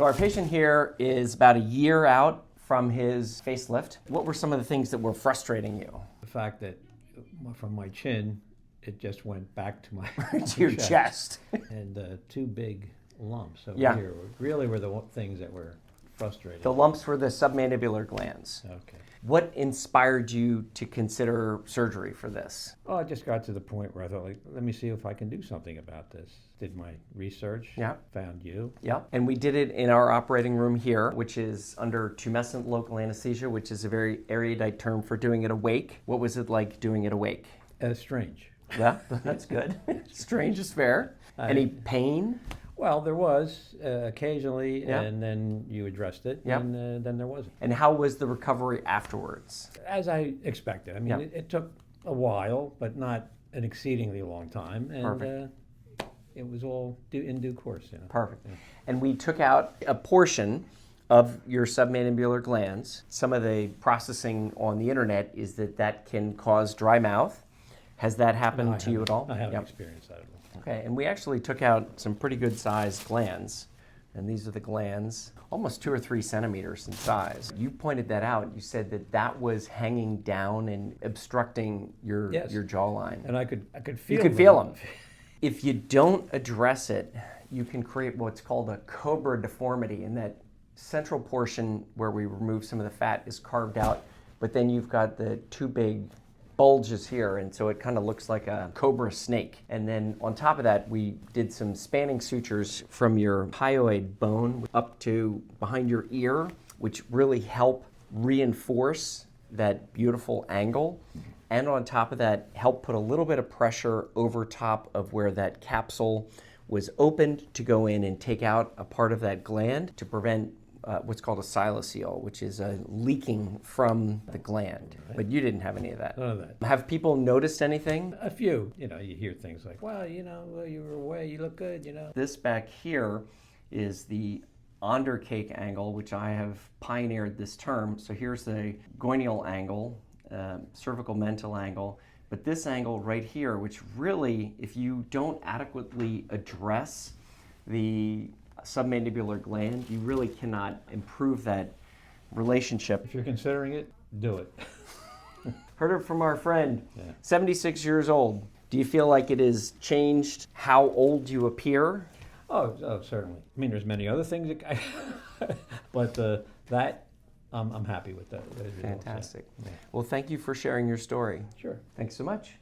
So our patient here is about a year out from his facelift. What were some of the things that were frustrating you? The fact that from my chin, it just went back to my To your chest. And two big lumps over Yeah. here really were the things that were frustrating. The lumps were the submandibular glands. Okay. What inspired you to consider surgery for this? Well, I just got to the point where I thought, let me see if I can do something about this. Did my research. Yeah. Found you. Yeah, and we did it in our operating room here, which is under tumescent local anesthesia, which is a very erudite term for doing it awake. What was it like doing it awake? Strange. Yeah, that's good. Strange is fair. Any pain? Well, there was occasionally, Yeah. and then you addressed it, Yep. and then there wasn't. And how was the recovery afterwards? As I expected. I mean, Yeah. it took a while, but not an exceedingly long time, and Perfect. it was all in due course. You know. Perfect. Yeah. And we took out a portion of your submandibular glands. Some of the processing on the internet is that can cause dry mouth. Has that happened to you at all? I haven't Yep. experienced that at all. Okay, and we actually took out some pretty good sized glands. And these are the glands, almost 2 or 3 centimeters in size. You pointed that out. You said that was hanging down and obstructing your jawline. And I could feel. You could feel them. If you don't address it, you can create what's called a cobra deformity. And that central portion where we remove some of the fat is carved out, but then you've got the 2 big bulges here, and so it kind of looks like a cobra snake. And then on top of that, we did some spanning sutures from your hyoid bone up to behind your ear, which really help reinforce that beautiful angle. And on top of that, help put a little bit of pressure over top of where that capsule was opened to go in and take out a part of that gland to prevent what's called a silocele, which is a leaking from the gland. Right. But you didn't have any of that. None of that. Have people noticed anything? A few. You know, you hear things like, well, you know, you were away, you look good, you know. This back here is the undercake angle, which I have pioneered this term. So here's the goinial angle, cervical mental angle. But this angle right here, which really, if you don't adequately address the submandibular gland, you really cannot improve that relationship. If you're considering it, do it. Heard it from our friend, Yeah. 76 years old. Do you feel like it has changed how old you appear? Oh, certainly. I mean, there's many other things, but that, I'm happy with that. Fantastic. Yeah. Well, thank you for sharing your story. Sure. Thanks so much.